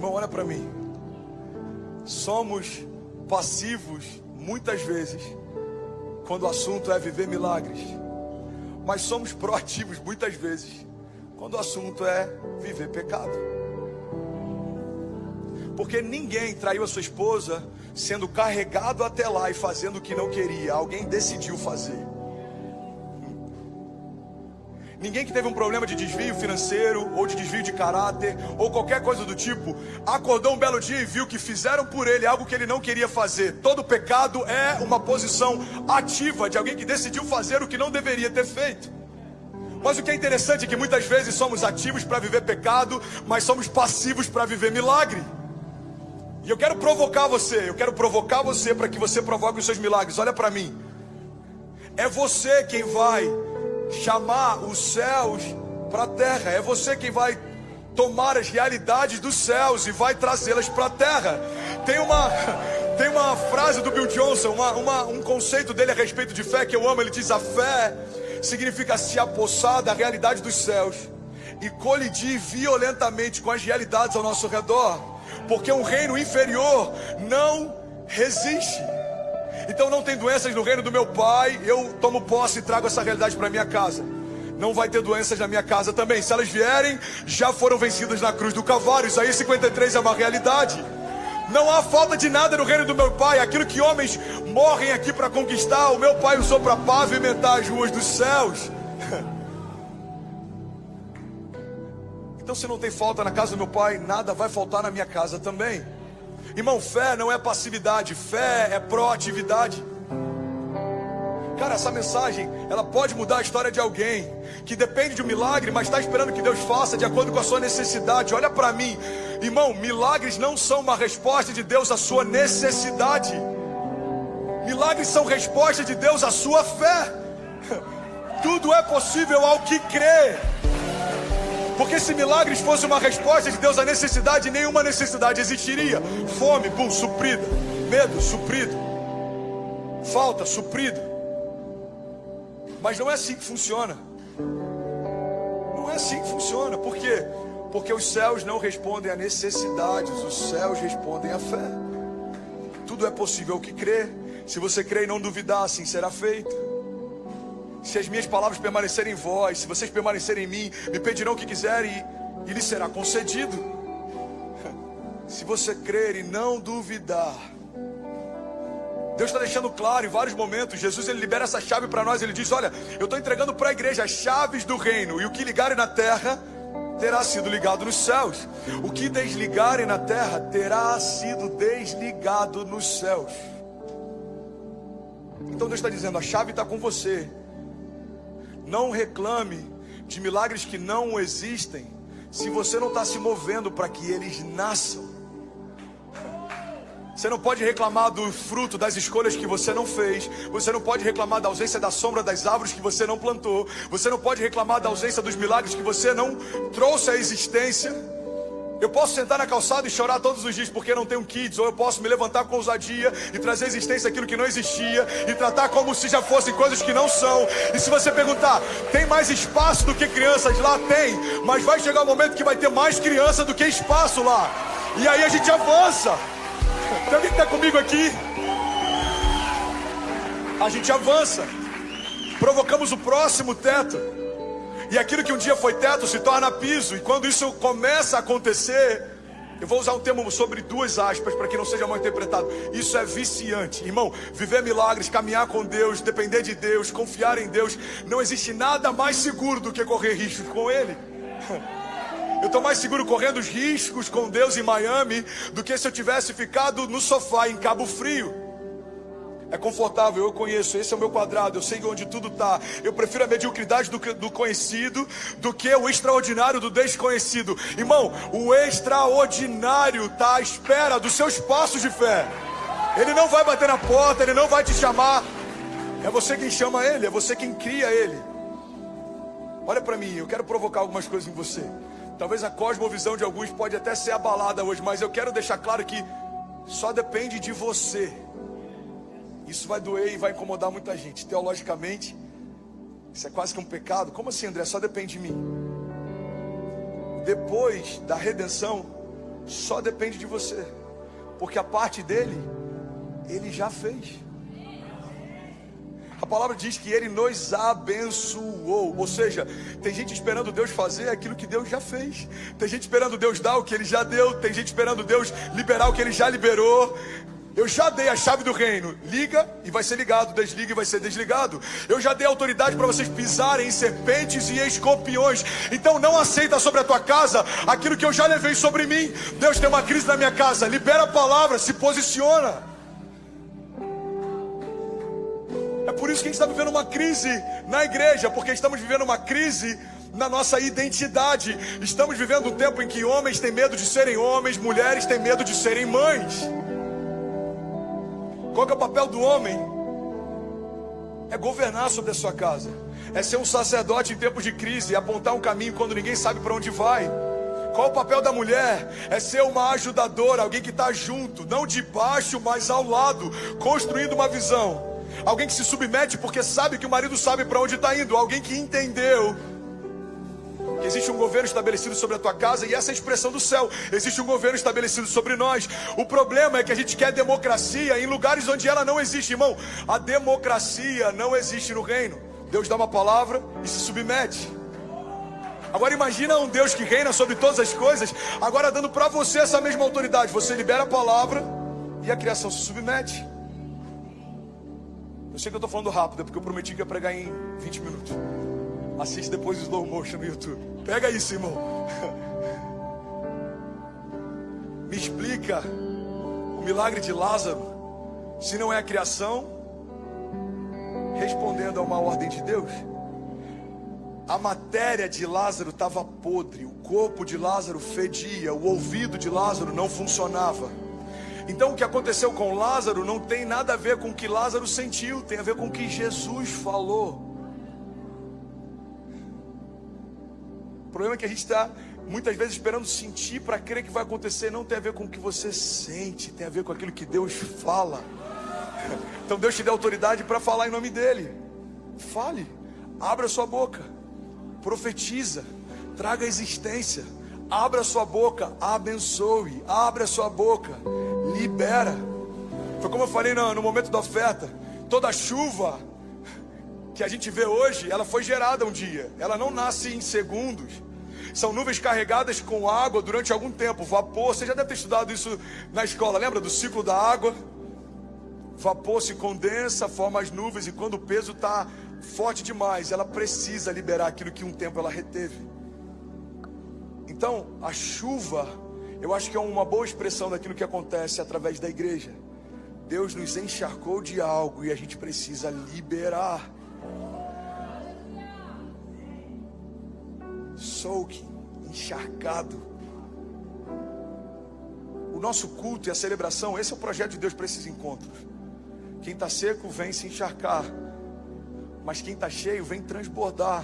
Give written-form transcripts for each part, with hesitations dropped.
Irmão, olha para mim. Somos passivos muitas vezes quando o assunto é viver milagres, mas somos proativos muitas vezes quando o assunto é viver pecado. Porque ninguém traiu a sua esposa sendo carregado até lá e fazendo o que não queria. Alguém decidiu fazer. Ninguém que teve um problema de desvio financeiro, ou de desvio de caráter, ou qualquer coisa do tipo, acordou um belo dia e viu que fizeram por ele algo que ele não queria fazer. Todo pecado é uma posição ativa de alguém que decidiu fazer o que não deveria ter feito. Mas o que é interessante é que muitas vezes somos ativos para viver pecado, mas somos passivos para viver milagre. E eu quero provocar você para que você provoque os seus milagres. Olha para mim. É você quem vai chamar os céus para a terra. É você quem vai tomar as realidades dos céus e vai trazê-las para a terra. Tem uma frase do Bill Johnson, um conceito dele a respeito de fé que eu amo. Ele diz: a fé significa se apossar da realidade dos céus e colidir violentamente com as realidades ao nosso redor, porque um reino inferior não resiste. Então não tem doenças no reino do meu pai, eu tomo posse e trago essa realidade para minha casa. Não vai ter doenças na minha casa também. Se elas vierem, já foram vencidas na cruz do Calvário. Isaías 53 é uma realidade. Não há falta de nada no reino do meu pai. Aquilo que homens morrem aqui para conquistar, o meu pai usou para pavimentar as ruas dos céus. Então se não tem falta na casa do meu pai, nada vai faltar na minha casa também. Irmão, fé não é passividade, fé é proatividade. Cara, essa mensagem, ela pode mudar a história de alguém que depende de um milagre, mas está esperando que Deus faça de acordo com a sua necessidade. Olha para mim, irmão, milagres não são uma resposta de Deus à sua necessidade. Milagres são resposta de Deus à sua fé. Tudo é possível ao que crê. Porque se milagres fosse uma resposta de Deus à necessidade, nenhuma necessidade existiria. Fome, bum, suprida. Medo, suprido. Falta, suprido. Mas não é assim que funciona. Não é assim que funciona. Por quê? Porque os céus não respondem a necessidades, os céus respondem à fé. Tudo é possível ao que crê. Se você crê e não duvidar, assim será feito. Se as minhas palavras permanecerem em vós, se vocês permanecerem em mim, me pedirão o que quiserem e lhes será concedido. Se você crer e não duvidar, Deus está deixando claro em vários momentos. Jesus, ele libera essa chave para nós. Ele diz: olha, eu estou entregando para a igreja as chaves do reino, e o que ligarem na terra terá sido ligado nos céus. O que desligarem na terra terá sido desligado nos céus. Então Deus está dizendo: a chave está com você. Não reclame de milagres que não existem, se você não está se movendo para que eles nasçam. Você não pode reclamar do fruto das escolhas que você não fez. Você não pode reclamar da ausência da sombra das árvores que você não plantou. Você não pode reclamar da ausência dos milagres que você não trouxe à existência. Eu posso sentar na calçada e chorar todos os dias porque não tenho kids, ou eu posso me levantar com ousadia e trazer à existência aquilo que não existia e tratar como se já fossem coisas que não são. E se você perguntar, tem mais espaço do que crianças lá? Tem, mas vai chegar um momento que vai ter mais criança do que espaço lá. E aí a gente avança. Tem alguém que está comigo aqui? A gente avança. Provocamos o próximo teto. E aquilo que um dia foi teto se torna piso. E quando isso começa a acontecer, eu vou usar um termo sobre duas aspas para que não seja mal interpretado. Isso é viciante. Irmão, viver milagres, caminhar com Deus, depender de Deus, confiar em Deus. Não existe nada mais seguro do que correr riscos com Ele. Eu estou mais seguro correndo os riscos com Deus em Miami do que se eu tivesse ficado no sofá em Cabo Frio. É confortável, eu conheço, esse é o meu quadrado, eu sei onde tudo está. Eu prefiro a mediocridade do conhecido do que o extraordinário do desconhecido. Irmão, o extraordinário está à espera dos seus passos de fé. Ele não vai bater na porta, ele não vai te chamar. É você quem chama ele, é você quem cria ele. Olha para mim, eu quero provocar algumas coisas em você. Talvez a cosmovisão de alguns pode até ser abalada hoje, mas eu quero deixar claro que só depende de você. Isso vai doer e vai incomodar muita gente. Teologicamente, isso é quase que um pecado. Como assim, André? Só depende de mim. Depois da redenção, só depende de você, porque a parte dele, ele já fez. A palavra diz que ele nos abençoou. Ou seja, tem gente esperando Deus fazer aquilo que Deus já fez. Tem gente esperando Deus dar o que ele já deu. Tem gente esperando Deus liberar o que ele já liberou. Eu já dei a chave do reino. Liga e vai ser ligado, desliga e vai ser desligado. Eu já dei autoridade para vocês pisarem em serpentes e em escorpiões. Então não aceita sobre a tua casa aquilo que eu já levei sobre mim. Deus, tem uma crise na minha casa. Libera a palavra, se posiciona. É por isso que a gente está vivendo uma crise na igreja, porque estamos vivendo uma crise na nossa identidade. Estamos vivendo um tempo em que homens têm medo de serem homens, mulheres têm medo de serem mães. Qual que é o papel do homem? É governar sobre a sua casa, é ser um sacerdote em tempos de crise, é apontar um caminho quando ninguém sabe para onde vai. Qual o papel da mulher? É ser uma ajudadora, alguém que está junto, não de baixo, mas ao lado, construindo uma visão. Alguém que se submete porque sabe que o marido sabe para onde está indo. Alguém que entendeu que existe um governo estabelecido sobre a tua casa, e essa é a expressão do céu. Existe um governo estabelecido sobre nós. O problema é que a gente quer democracia em lugares onde ela não existe, irmão. A democracia não existe no reino. Deus dá uma palavra e se submete. Agora imagina um Deus que reina sobre todas as coisas, agora dando para você essa mesma autoridade. Você libera a palavra e a criação se submete. Eu sei que eu estou falando rápido, porque eu prometi que ia pregar em 20 minutos. Assiste depois o slow motion no YouTube. Pega isso, irmão. Me explica o milagre de Lázaro, se não é a criação respondendo a uma ordem de Deus. A matéria de Lázaro estava podre, o corpo de Lázaro fedia, o ouvido de Lázaro não funcionava. Então o que aconteceu com Lázaro não tem nada a ver com o que Lázaro sentiu, tem a ver com o que Jesus falou. O problema é que a gente está muitas vezes esperando sentir para crer que vai acontecer. Não tem a ver com o que você sente, tem a ver com aquilo que Deus fala. Então Deus te deu autoridade para falar em nome dele. Fale, abra sua boca, profetiza, traga existência. Abra sua boca, abençoe. Abra sua boca, libera. Foi como eu falei no momento da oferta. Toda chuva que a gente vê hoje, ela foi gerada um dia. Ela não nasce em segundos. São nuvens carregadas com água durante algum tempo. Vapor, você já deve ter estudado isso na escola. Lembra do ciclo da água? Vapor se condensa, forma as nuvens. E quando o peso está forte demais, ela precisa liberar aquilo que um tempo ela reteve. Então, a chuva, eu acho que é uma boa expressão daquilo que acontece através da igreja. Deus nos encharcou de algo e a gente precisa liberar. Soaking, encharcado. O nosso culto e a celebração, esse é o projeto de Deus para esses encontros. Quem está seco vem se encharcar, mas quem está cheio vem transbordar.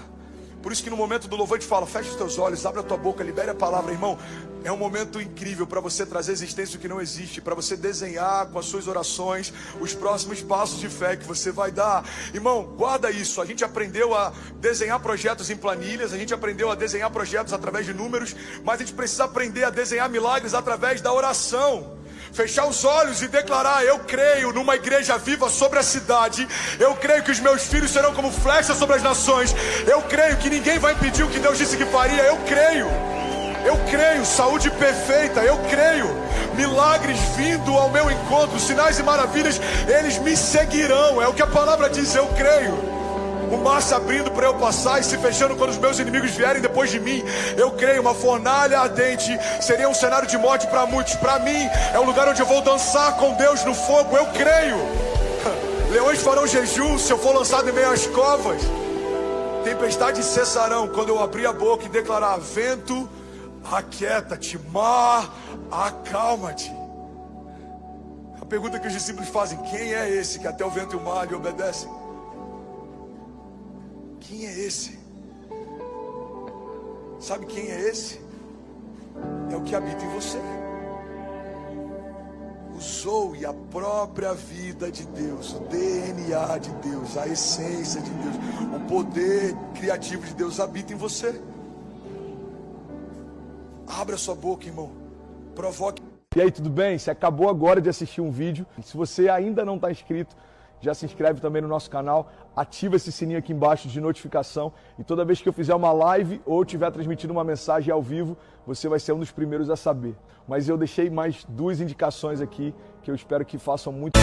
Por isso que no momento do louvor a gente fala, fecha os teus olhos, abre a tua boca, libere a palavra, irmão. É um momento incrível para você trazer existência do que não existe, para você desenhar com as suas orações os próximos passos de fé que você vai dar. Irmão, guarda isso. A gente aprendeu a desenhar projetos em planilhas, a gente aprendeu a desenhar projetos através de números, mas a gente precisa aprender a desenhar milagres através da oração. Fechar os olhos e declarar, eu creio numa igreja viva sobre a cidade. Eu creio que os meus filhos serão como flechas sobre as nações. Eu creio que ninguém vai impedir o que Deus disse que faria. Eu creio, saúde perfeita. Eu creio, milagres vindo ao meu encontro, sinais e maravilhas, eles me seguirão. É o que a palavra diz, eu creio. O mar se abrindo para eu passar e se fechando quando os meus inimigos vierem depois de mim. Eu creio, uma fornalha ardente seria um cenário de morte para muitos. Para mim, é um lugar onde eu vou dançar com Deus no fogo. Eu creio. Leões farão jejum se eu for lançado em meio às covas. Tempestades cessarão quando eu abrir a boca e declarar, vento, aquieta-te, mar, acalma-te. A pergunta que os discípulos fazem, quem é esse que até o vento e o mar lhe obedecem? Quem é esse? Sabe quem é esse? É o que habita em você. O Zoe, a própria vida de Deus, o DNA de Deus, a essência de Deus, o poder criativo de Deus habita em você. Abra sua boca, irmão. Provoque. E aí, tudo bem? Você acabou agora de assistir um vídeo. Se você ainda não está inscrito, já se inscreve também no nosso canal, ativa esse sininho aqui embaixo de notificação e toda vez que eu fizer uma live ou estiver transmitindo uma mensagem ao vivo, você vai ser um dos primeiros a saber. Mas eu deixei mais 2 indicações aqui que eu espero que façam muito.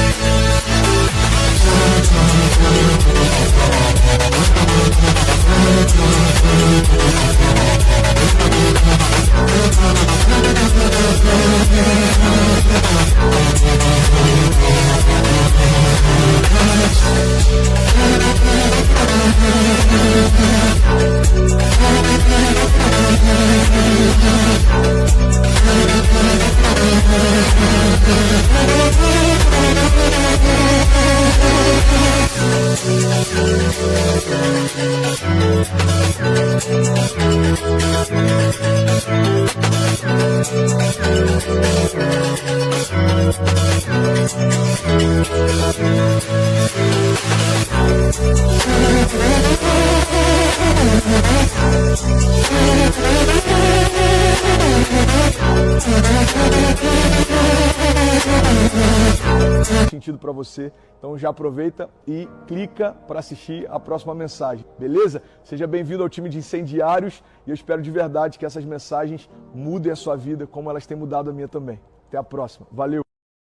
Sentido para você, então já aproveita e clica para assistir a próxima mensagem, beleza? Seja bem-vindo ao time de incendiários e eu espero de verdade que essas mensagens mudem a sua vida como elas têm mudado a minha também. Até a próxima, valeu!